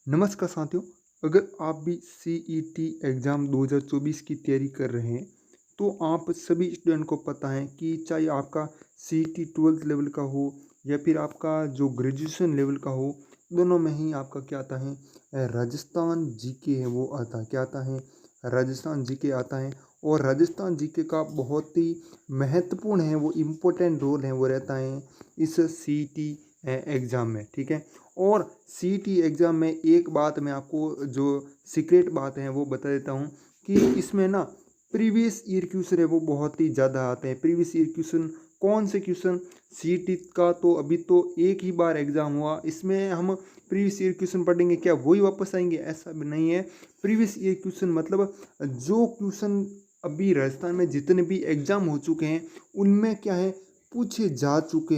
नमस्कार साथियों। अगर आप भी सीईटी एग्ज़ाम 2024 की तैयारी कर रहे हैं तो आप सभी स्टूडेंट को पता है कि चाहे आपका सीईटी 12th लेवल का हो या फिर आपका जो ग्रेजुएशन लेवल का हो, दोनों में ही आपका क्या आता है, राजस्थान जीके है वो आता है। क्या आता है? राजस्थान जीके आता है। और राजस्थान जीके का बहुत ही महत्वपूर्ण है, वो इम्पोर्टेंट रोल है वो रहता है इस सीईटी एग्ज़ाम में। ठीक है। और सीईटी एग्ज़ाम में एक बात मैं आपको जो सीक्रेट बात है वो बता देता हूँ कि इसमें ना प्रीवियस ईयर क्वेश्चन है वो बहुत ही ज़्यादा आते हैं। प्रीवियस ईयर क्वेश्चन कौन से क्वेश्चन? सीईटी का तो अभी तो एक ही बार एग्ज़ाम हुआ, इसमें हम प्रीवियस ईयर क्वेश्चन पढ़ेंगे क्या वही वापस आएंगे? ऐसा भी नहीं है। प्रीवियस ईयर क्वेश्चन मतलब जो क्वेश्चन अभी राजस्थान में जितने भी एग्ज़ाम हो चुके हैं उनमें क्या है, पूछे जा चुके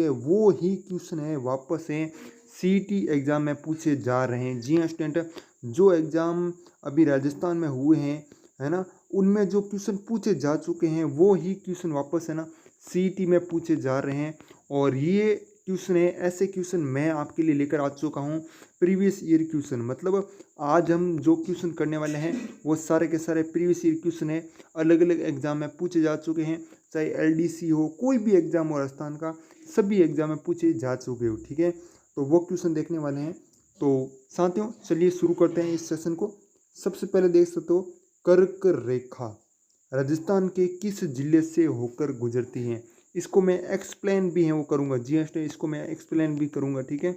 हैं वो ही क्वेश्चन है वापस हैं सीईटी एग्ज़ाम में पूछे जा रहे हैं। जी हाँ स्टूडेंट, जो एग्ज़ाम अभी राजस्थान में हुए हैं, है ना, उनमें जो क्वेश्चन पूछे जा चुके हैं वो ही क्वेश्चन वापस है ना सीईटी में पूछे जा रहे हैं। और ये क्वेश्चन है, ऐसे क्वेश्चन मैं आपके लिए लेकर आ चुका हूँ। प्रीवियस ईयर क्वेश्चन मतलब आज हम जो क्वेश्चन करने वाले हैं वो सारे के सारे प्रीवियस ईयर क्वेश्चन है, अलग अलग एग्जाम में पूछे जा चुके हैं। चाहे एलडीसी हो, कोई भी एग्जाम हो राजस्थान का, सभी एग्जाम में पूछे जा चुके हो। ठीक है, तो वो क्वेश्चन देखने वाले हैं। तो साथियों चलिए शुरू करते हैं इस सेशन को। सबसे पहले देख सकते हो, कर्क रेखा राजस्थान के किस जिले से होकर गुजरती है? इसको मैं एक्सप्लेन भी है वो करूँगा। जी हाँ स्टूडेंट, इसको मैं एक्सप्लेन भी करूँगा। ठीक है,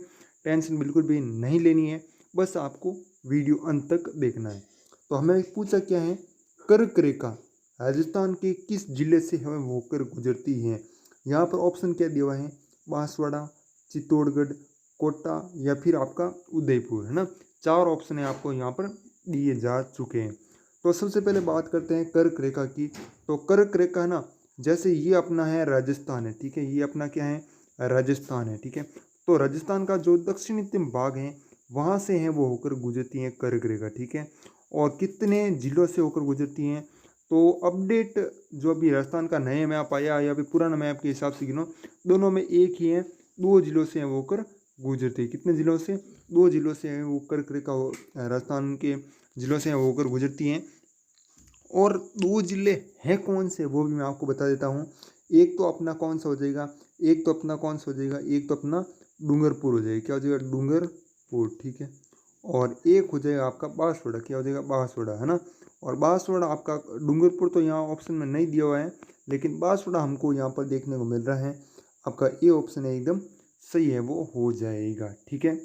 टेंशन बिल्कुल भी नहीं लेनी है, बस आपको वीडियो अंत तक देखना है। तो हमें पूछा क्या है, कर्क रेखा राजस्थान के किस जिले से हमें होकर गुजरती है? यहाँ पर ऑप्शन क्या दिया हुआ है, बांसवाड़ा, चित्तौड़गढ़, कोटा या फिर आपका उदयपुर, है ना। चार ऑप्शन है आपको यहाँ पर दिए जा चुके हैं। तो सबसे पहले बात करते हैं कर्क रेखा की। तो कर्क रेखा ना, जैसे ये अपना है राजस्थान है, ठीक है, ये अपना क्या है, राजस्थान है। ठीक है, तो राजस्थान का जो दक्षिणतम भाग है वहाँ से है वो होकर गुजरती हैं कर्क रेखा। ठीक है, और कितने जिलों से होकर गुजरती हैं? तो अपडेट जो अभी राजस्थान का नया मैप आया या फिर पुराना मैप के हिसाब से गिनो, दोनों में एक ही है, दो जिलों से है वो होकर गुजरती है। कितने जिलों से? दो जिलों से है वो कर्क रेखा राजस्थान के जिलों से वो होकर गुजरती हैं। और दो जिले हैं कौन से वो भी मैं आपको बता देता हूँ। एक तो अपना कौन सा हो जाएगा, एक तो अपना कौन सा हो जाएगा, एक तो अपना डूंगरपुर हो जाएगा। क्या हो जाएगा? डूंगरपुर। ठीक है, और एक हो जाएगा आपका बांसवाड़ा। क्या हो जाएगा? बांसवाड़ा, है ना। और बांसवाड़ा आपका, डूंगरपुर तो यहाँ ऑप्शन में नहीं दिया हुआ है, लेकिन बांसवाड़ा हमको यहाँ पर देखने को मिल रहा है। आपका ए ऑप्शन है एकदम सही है, वो हो जाएगा। ठीक है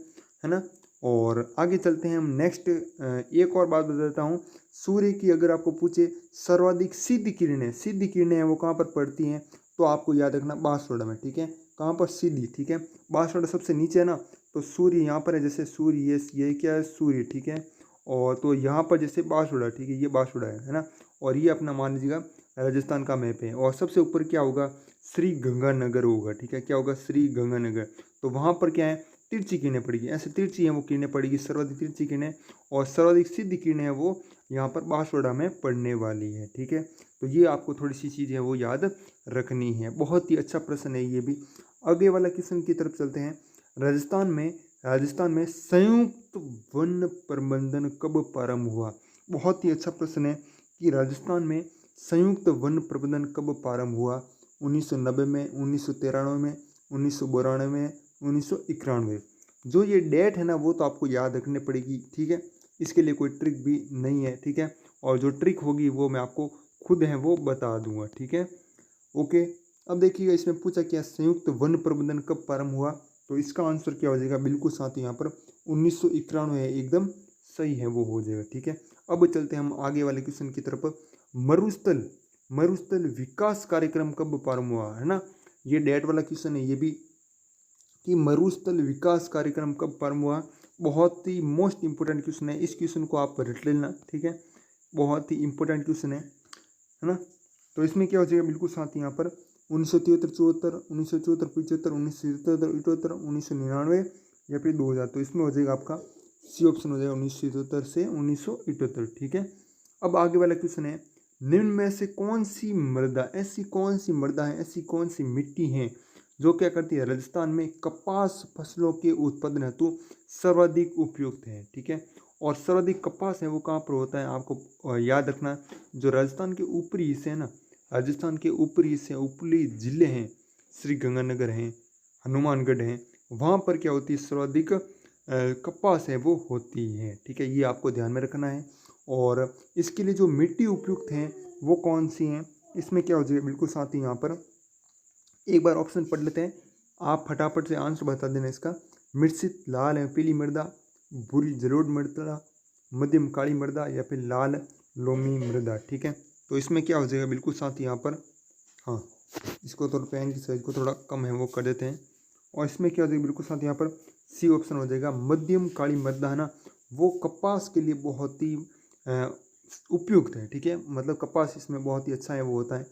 ना। और आगे चलते हैं हम नेक्स्ट। एक और बात बता देता हूँ, सूर्य की अगर आपको पूछे सर्वाधिक सीधी किरणें हैं वो कहाँ पर पड़ती हैं, तो आपको याद रखना बांसवाड़ा में। ठीक है, कहाँ पर? सीधी। ठीक है, बांसवाड़ा सबसे नीचे है ना, तो सूर्य यहाँ पर है, जैसे सूर्य ये क्या है? सूर्य। ठीक है, और तो यहाँ पर जैसे बांसवाड़ा, ठीक है, ये बांसवाड़ा है ना। और ये अपना मान लीजिएगा राजस्थान का मैप है। और सबसे ऊपर क्या होगा? श्री गंगानगर होगा। ठीक है, क्या होगा? श्री गंगानगर। तो वहाँ पर क्या है? तिरछी किरणें पड़ेगी, ऐसे तिरछी है वो किरणें पड़ेगी, सर्वाधिक तिरछी किरणें। और सर्वाधिक सीधी किरणें है वो यहाँ पर बांसवाड़ा में पड़ने वाली है। ठीक है, तो ये आपको थोड़ी सी चीज़ है वो याद रखनी है। बहुत ही अच्छा प्रश्न है ये भी। आगे वाला क्वेश्चन की तरफ चलते हैं। राजस्थान में संयुक्त वन प्रबंधन कब प्रारंभ हुआ? बहुत ही अच्छा प्रश्न है कि राजस्थान में संयुक्त वन प्रबंधन कब प्रारंभ हुआ? 1990 में, 1993 में, 1992 में, 1991। जो ये डेट है ना वो तो आपको याद रखनी पड़ेगी। ठीक है, इसके लिए कोई ट्रिक भी नहीं है। ठीक है, और जो ट्रिक होगी वो मैं आपको खुद है वो बता दूंगा। ठीक है, ओके। अब देखिएगा इसमें पूछा क्या, संयुक्त वन प्रबंधन कब प्रारंभ हुआ? तो इसका आंसर क्या हो जाएगा? बिल्कुल साथ यहाँ पर 1991 है, एकदम सही है, वो हो जाएगा। ठीक है, अब चलते हैं हम आगे वाले क्वेश्चन की तरफ। मरुस्थल मरुस्थल विकास कार्यक्रम कब प्रारंभ हुआ, है ना। ये डेट वाला क्वेश्चन है ये भी, कि मरुस्थल विकास कार्यक्रम कब प्रारंभ हुआ। बहुत ही मोस्ट इंपोर्टेंट क्वेश्चन है, इस क्वेश्चन को आप रट लेना। ठीक है, बहुत ही इंपॉर्टेंट क्वेश्चन है ना। तो इसमें क्या हो जाएगा? बिल्कुल साथ यहाँ पर 1973 74, 1974 75, 1977 78, 1999 या फिर 2000। तो इसमें हो जाएगा आपका सी ऑप्शन हो जाएगा 1977 से 1978। ठीक है, अब आगे वाला क्वेश्चन है, निम्न में से कौन सी मृदा, ऐसी कौन सी मृदा है, ऐसी कौन सी मिट्टी है जो क्या करती है, राजस्थान में कपास फसलों के उत्पादन हेतु सर्वाधिक उपयुक्त है। ठीक है, और सर्वाधिक कपास है वो कहाँ पर होता है, आपको याद रखना, जो राजस्थान के ऊपरी हिस्से है ना, राजस्थान के ऊपरी हिस्से ऊपरी जिले हैं, श्री गंगानगर हैं, हनुमानगढ़ हैं, वहाँ पर क्या होती है, सर्वाधिक कपास है वो होती है। ठीक है, ये आपको ध्यान में रखना है। और इसके लिए जो मिट्टी उपयुक्त हैं वो कौन सी हैं, इसमें क्या हो जाएगा, बिल्कुल साथ ही यहाँ पर एक बार ऑप्शन पढ़ लेते हैं, आप फटाफट से आंसर बता देना इसका। मिश्रित लाल है पीली मृदा, भूरी जलोढ़ मृदा, मध्यम काली मृदा, या फिर लाल लोमी मृदा। ठीक है, तो इसमें क्या हो जाएगा, बिल्कुल साथ यहाँ पर, हाँ इसको थोड़ा पेन की साइज को थोड़ा कम है वो कर देते हैं, और इसमें क्या हो जाएगा, बिल्कुल साथ यहाँ पर सी ऑप्शन हो जाएगा। मध्यम काली मृदा है ना, वो कपास के लिए बहुत ही उपयुक्त है। ठीक है, मतलब कपास इसमें बहुत ही अच्छा है वो होता है।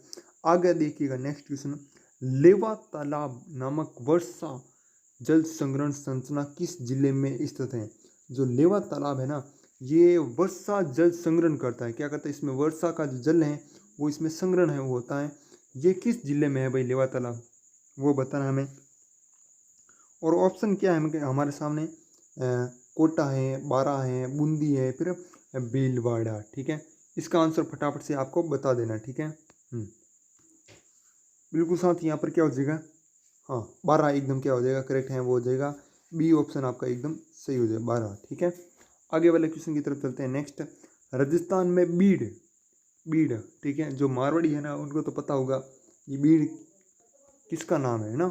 आगे देखिएगा नेक्स्ट क्वेश्चन, लेवा तालाब नामक वर्षा जल संग्रहण संरचना किस जिले में स्थित है। जो लेवा तालाब है ना, ये वर्षा जल संग्रहण करता है, क्या करता है, इसमें वर्षा का जो जल है वो इसमें संग्रहण है वो होता है। ये किस जिले में है भाई लेवा तालाब, वो बताना हमें। और ऑप्शन क्या है हमारे सामने, कोटा है, बारा है, बूंदी है, फिर भीलवाड़ा। ठीक है, इसका आंसर फटाफट से आपको बता देना। ठीक है, बिल्कुल साथ यहाँ पर क्या हो जाएगा, हाँ 12 एकदम क्या हो जाएगा, करेक्ट है वो हो जाएगा, बी ऑप्शन आपका एकदम सही हो जाएगा 12। ठीक है, आगे वाले क्वेश्चन की तरफ चलते हैं। नेक्स्ट, राजस्थान में बीड़, बीड़ ठीक है, जो मारवाड़ी है ना उनको तो पता होगा, ये बीड़ किसका नाम है ना,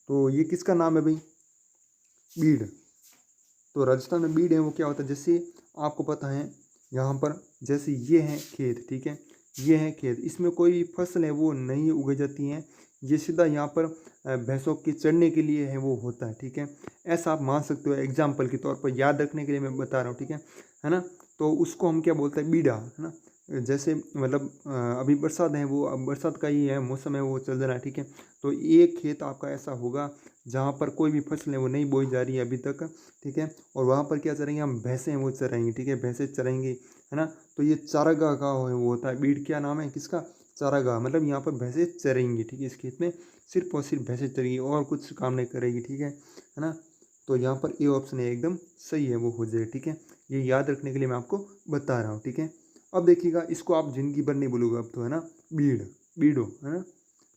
तो ये किसका नाम है भाई, बीड़। तो राजस्थान में बीड़ है वो क्या होता है, जैसे आपको पता है यहाँ पर, जैसे ये है खेत, ठीक है, ये है खेत, इसमें कोई फसल है वो नहीं उगाई जाती हैं, ये सीधा यहाँ पर भैंसों के चढ़ने के लिए है वो होता है। ठीक है, ऐसा आप मान सकते हो, एग्जाम्पल के तौर पर याद रखने के लिए मैं बता रहा हूँ। ठीक है ना, तो उसको हम क्या बोलते हैं, बीड़ा है ना। जैसे मतलब अभी बरसात है, वो अब बरसात का ही है मौसम है वो चल रहा है। ठीक है, तो एक खेत आपका ऐसा होगा जहाँ पर कोई भी फसल है वो नहीं बोई जा रही है अभी तक। ठीक है, और वहाँ पर क्या चरेंगे हम, भैंसें हैं वो चराएंगे। ठीक है, भैंसें चराएंगी है ना, तो ये चारागाह का वो होता है, बीड़ क्या नाम है किसका, चारागाह, मतलब यहाँ पर भैंसें चरेंगी। ठीक है, इस खेत में सिर्फ और सिर्फ भैंसें चरेंगी और कुछ काम नहीं करेगी। ठीक है ना, तो यहाँ पर ए ऑप्शन है एकदम सही है वो हो जाए। ठीक है, ये याद रखने के लिए मैं आपको बता रहा हूँ। ठीक है, अब देखिएगा इसको आप जिंदगी भर नहीं भूलोगे अब तो, है ना, बीड़, बीड़ो है ना।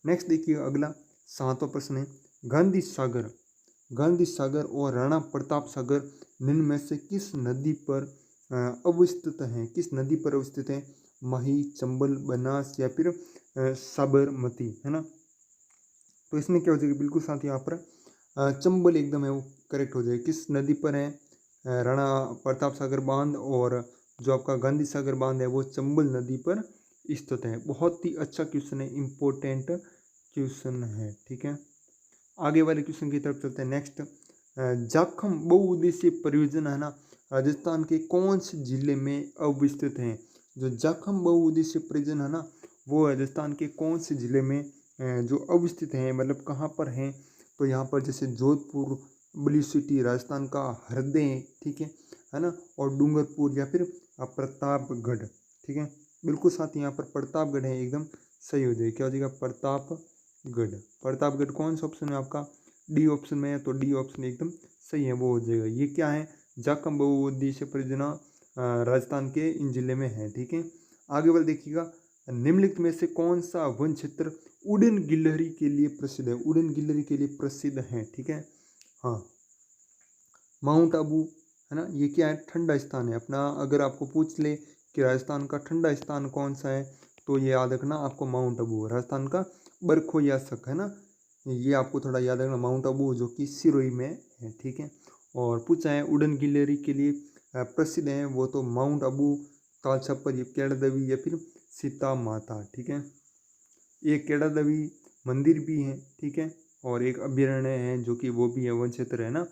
नेक्स्ट देखिएगा अगला 7वां प्रश्न है, गांधी सागर, गांधी सागर और राणा प्रताप सागर निम्न में से किस नदी पर अवस्थित हैं, किस नदी पर अवस्थित हैं, मही, चंबल, बनास, या फिर साबरमती, है ना। तो इसमें क्या हो जाएगा, बिल्कुल साथ यहाँ पर चंबल एकदम है वो करेक्ट हो जाएगा। किस नदी पर है, राणा प्रताप सागर बांध, और जो आपका गांधी सागर बांध है वो चंबल नदी पर स्थित है। बहुत ही अच्छा क्वेश्चन है, इम्पोर्टेंट क्वेश्चन है। ठीक है, आगे वाले क्वेश्चन की तरफ चलते हैं। नेक्स्ट, जाखम बहुउद्देशीय परियोजना है ना, राजस्थान के कौन से जिले में अवस्थित है। जो जाखम बहुउद्देशीय परियोजना है ना, वो राजस्थान के कौन से जिले में जो अवस्थित हैं, मतलब कहाँ पर हैं, तो यहाँ पर जैसे जोधपुर, बली सिटी राजस्थान का हृदय, ठीक है ना, और डूंगरपुर, या फिर प्रतापगढ़। ठीक है, बिल्कुल साथ यहाँ पर प्रतापगढ़ है एकदम सही हो जाएगा, क्या हो जाएगा, प्रतापगढ़। प्रतापगढ़ कौन सा ऑप्शन है आपका, डी ऑप्शन में है, तो डी ऑप्शन एकदम सही है वो हो जाएगा। ये क्या है, जाखम बहुउद्देशीय परियोजना राजस्थान के इन जिले में है। ठीक है, आगे वाले देखिएगा, निम्नलिखित में से कौन सा वन क्षेत्र उड़न गिलहरी के लिए प्रसिद्ध है, उड़न गिलहरी के लिए प्रसिद्ध है। ठीक है, हाँ माउंट आबू है ना, ये क्या है, ठंडा स्थान है अपना। अगर आपको पूछ ले कि राजस्थान का ठंडा स्थान कौन सा है, तो ये याद रखना आपको माउंट आबू, राजस्थान का बरखोया सक है ना, ये आपको थोड़ा याद रखना, माउंट आबू जो कि सिरोही में है। ठीक है, और पूछा है उड़न गिलहरी के लिए प्रसिद्ध है वो, तो माउंट आबू, ताल छप्पर, ये केड़ा देवी, या फिर सीता माता। ठीक है, एक केड़ा देवी मंदिर भी है। ठीक है, और एक अभ्यारण्य है जो कि वो भी है, वन क्षेत्र है ना।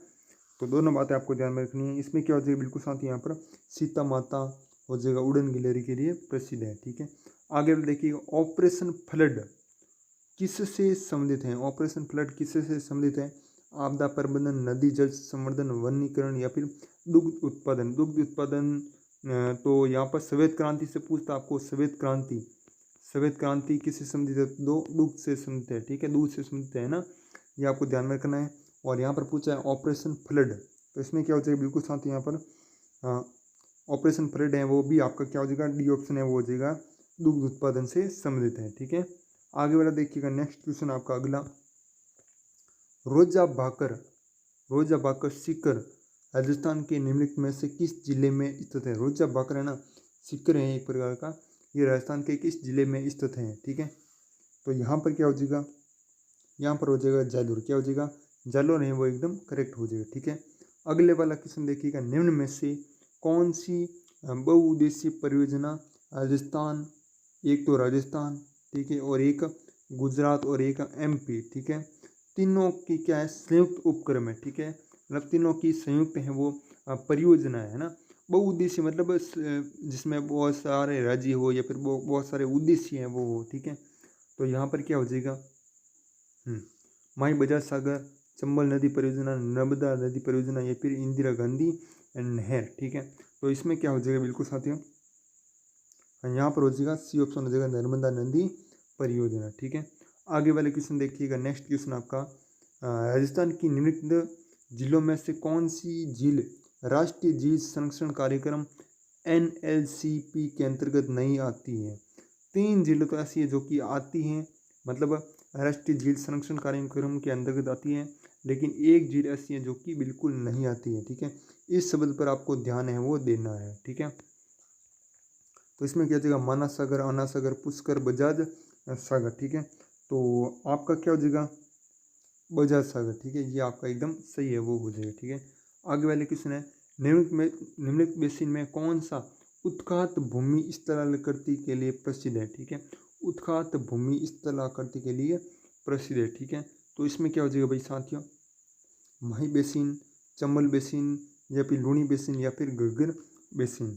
तो दोनों बातें आपको ध्यान में रखनी है। इसमें क्या हो जाएगा, बिल्कुल साथ यहाँ पर सीता माता हो जाएगा, उड़न गिलहरी के लिए प्रसिद्ध है। ठीक है, आगे देखिएगा, ऑपरेशन फ्लड किससे संबंधित है, ऑपरेशन फ्लड किससे संबंधित है, आपदा प्रबंधन, नदी जल संवर्धन, वनीकरण, या फिर दुग्ध उत्पादन। दुग्ध उत्पादन तो यहाँ पर श्वेत क्रांति से पूछता आपको, श्वेत क्रांति, सफ़ेद क्रांति किससे संबंधित है? दो दूध से संबंधित है, ठीक है, दूध से संबंधित है ना, ये आपको ध्यान में रखना है। और यहाँ पर पूछा है ऑपरेशन फ्लड, तो इसमें क्या हो जाएगा बिल्कुल साथ यहाँ पर ऑपरेशन फ्लड है वो भी आपका क्या हो जाएगा, डी ऑप्शन है वो हो जाएगा, दुग्ध उत्पादन से संबंधित है, ठीक है। आगे वाला देखिएगा नेक्स्ट क्वेश्चन आपका अगला, रोजा भाकर सीकर राजस्थान के निम्नलिखित में से किस जिले में स्थित है? रोजा भाकर है ना, सीकर है एक प्रकार का, ये राजस्थान के किस जिले में स्थित है, ठीक है। तो यहाँ पर क्या हो जाएगा, यहाँ पर हो जाएगा जालोर, क्या हो जाएगा, जालोर है वो एकदम करेक्ट हो जाएगा, ठीक है। अगले वाला क्वेश्चन देखिएगा, निम्न में से कौन सी बहुउद्देशीय परियोजना राजस्थान, एक तो राजस्थान, ठीक है, और एक गुजरात और एक एमपी, ठीक है, तीनों की क्या है, संयुक्त उपक्रम है, ठीक है, मतलब तीनों की संयुक्त है वो परियोजना है ना। बहुउद्देशीय मतलब जिसमें बहुत सारे राज्य हो या फिर बहुत सारे उद्देश्य हैं वो हो, ठीक है। तो यहाँ पर क्या हो जाएगा, माई बजाज सागर, चंबल नदी परियोजना, नर्मदा नदी परियोजना या फिर इंदिरा गांधी नहर, ठीक है। तो इसमें क्या हो जाएगा बिल्कुल साथियों, यहाँ पर हो जाएगा सी ऑप्शन हो जाएगा, नर्मदा नदी परियोजना, ठीक है। आगे वाले क्वेश्चन देखिएगा, नेक्स्ट क्वेश्चन आपका, राजस्थान की निम्नलिखित जिलों में से कौन सी झील राष्ट्रीय झील संरक्षण कार्यक्रम NLCP के अंतर्गत नहीं आती है? 3 झीलें तो ऐसी है जो कि आती हैं, मतलब राष्ट्रीय झील संरक्षण कार्यक्रम के अंतर्गत आती है, लेकिन एक झील ऐसी है जो कि बिल्कुल नहीं आती है, ठीक है। इस शब्द पर आपको ध्यान है वो देना है, ठीक है। तो इसमें क्या हो जाएगा, मानस सागर, आना सागर, पुष्कर, बजाज सागर, ठीक है। तो आपका क्या हो जाएगा, बजाज सागर, ठीक है, ये आपका एकदम सही है वो हो जाएगा, ठीक है। आगे वाले क्वेश्चन है, निम्नलिखित बेसिन में कौन सा उत्खात भूमि स्थलाकृति के लिए प्रसिद्ध है, ठीक है, उत्खात भूमि स्थलाकृति के लिए प्रसिद्ध है, ठीक है। तो इसमें क्या हो जाएगा भाई साथियों, माही बेसिन, चंबल बेसिन या फिर लूणी बेसिन या फिर घग्गर बेसिन।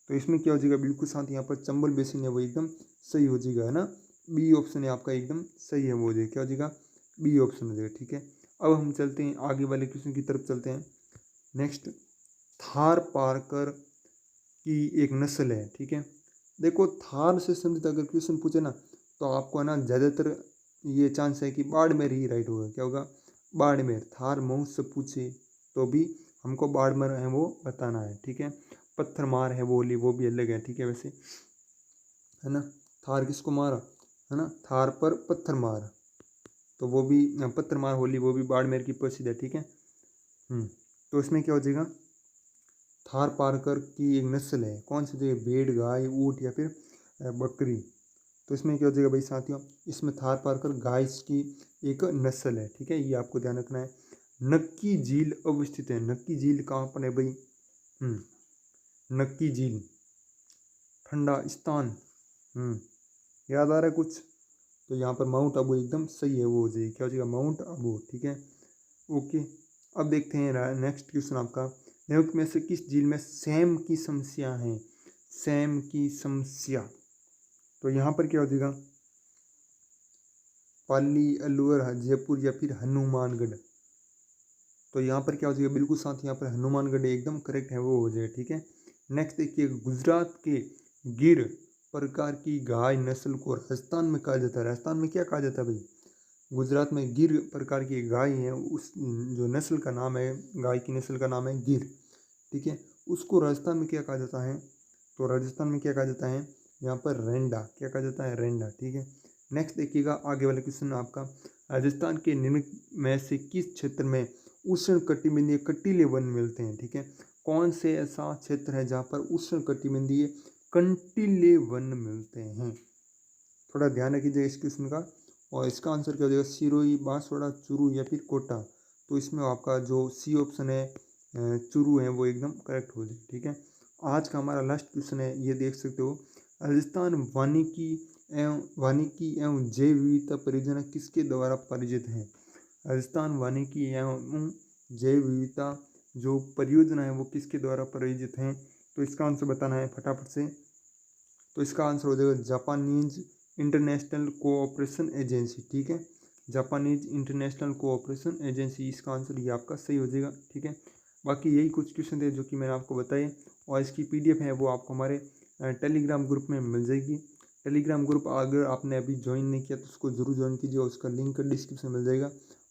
तो इसमें क्या हो जाएगा बिल्कुल साथ, यहाँ पर चंबल बेसिन है वो एकदम सही हो जाएगा, है ना, बी ऑप्शन है आपका एकदम सही है वो हो जाएगा, क्या हो जाएगा, बी ऑप्शन हो जाएगा, ठीक है। अब हम चलते हैं आगे वाले क्वेश्चन की तरफ चलते हैं। नेक्स्ट, थार पारकर की एक नस्ल है, ठीक है। देखो थार से संबंधित अगर क्वेश्चन पूछे ना तो आपको ना ज़्यादातर ये चांस है कि बाड़मेर ही राइट होगा, क्या होगा, बाड़मेर। थार मऊ से पूछे तो भी हमको बाड़मेर है वो बताना है, ठीक है। पत्थर मार है वो भी अलग है, ठीक है, वैसे है ना, थार किसको मारा है ना, थार पर पत्थर मार, तो वो भी पत्थर मार होली वो भी बाड़मेर की प्रसिद्ध है, ठीक है। तो इसमें क्या हो जाएगा, थार पारकर की एक नस्ल है, कौन सी जगह, भेड़, गाय, ऊँट या फिर बकरी। तो इसमें क्या हो जाएगा भाई साथियों, इसमें थार पारकर गाय की एक नस्ल है, ठीक है, ये आपको ध्यान रखना है। नक्की झील अवस्थित है, नक्की झील कहाँ पर है भाई, नक्की झील, ठंडा स्थान, याद आ रहा है कुछ, तो यहाँ पर माउंट आबू एकदम सही है वो हो जाएगी, क्या हो जाएगा, माउंट आबू, ठीक है, ओके। अब देखते हैं नेक्स्ट क्वेश्चन आपका, निम्नलिखित में से किस झील में सैम की समस्या है, सैम की समस्या। तो यहाँ पर क्या हो जाएगा, पाली, अलवर, जयपुर या फिर हनुमानगढ़। तो यहाँ पर क्या हो जाएगा बिल्कुल साथ, यहाँ पर हनुमानगढ़ एकदम करेक्ट है वो हो जाएगा, ठीक है। नेक्स्ट देखिए, गुजरात के गिर प्रकार की गाय नस्ल को राजस्थान में कहा जाता है, राजस्थान में क्या कहा जाता है भाई, गुजरात में गिर प्रकार की गाय है, उस जो नस्ल का नाम है, गाय की नस्ल का नाम है गिर, ठीक है, उसको राजस्थान में क्या कहा जाता है, तो राजस्थान में क्या कहा जाता है, यहाँ पर रेंडा, क्या कहा जाता है, रेंडा, ठीक है। नेक्स्ट देखिएगा आगे वाला क्वेश्चन आपका, राजस्थान के निम्न में से किस क्षेत्र में उष्ण कटिबंधीय कंटीले वन मिलते हैं, ठीक है, कौन से ऐसा क्षेत्र है जहाँ पर उष्ण कटिबंधीय कंटीले वन मिलते हैं, थोड़ा ध्यान रखिएगा इस क्वेश्चन का। और इसका आंसर क्या हो जाएगा, सिरोही, बांसवाड़ा, चूरू या फिर कोटा। तो इसमें आपका जो सी ऑप्शन है चूरू है वो एकदम करेक्ट हो जाएगा, ठीक है। आज का हमारा लास्ट क्वेश्चन है, ये देख सकते हो, राजस्थान वानिकी एवं जैव विविधता परियोजना किसके द्वारा परिचित है, राजस्थान वानिकी एवं जैव विविधता जो परियोजना है वो किसके द्वारा प्रायोजित है। तो इसका आंसर बताना है फटाफट से। तो इसका आंसर हो जाएगा जापानीज इंटरनेशनल कोऑपरेशन एजेंसी, ठीक है, जापानीज इंटरनेशनल कोऑपरेशन एजेंसी, इसका आंसर ये आपका सही हो जाएगा, ठीक है। बाकी यही कुछ क्वेश्चन थे जो कि मैंने आपको बताए, और इसकी PDF है वो आपको हमारे टेलीग्राम ग्रुप में मिल जाएगी। टेलीग्राम ग्रुप अगर आपने अभी ज्वाइन नहीं किया तो उसको ज़रूर ज्वाइन कीजिए, उसका लिंक डिस्क्रिप्शन में मिल जाएगा।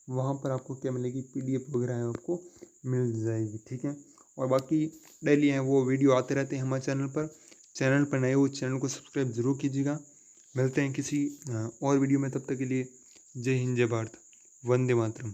वहाँ पर आपको क्या मिलेगी, PDF वगैरह है आपको मिल जाएगी, ठीक है। और बाकी डेली हैं वो वीडियो आते रहते हैं हमारे चैनल पर नए हो चैनल को सब्सक्राइब जरूर कीजिएगा। मिलते हैं किसी और वीडियो में, तब तक के लिए जय हिंद जय भारत, वंदे मातरम।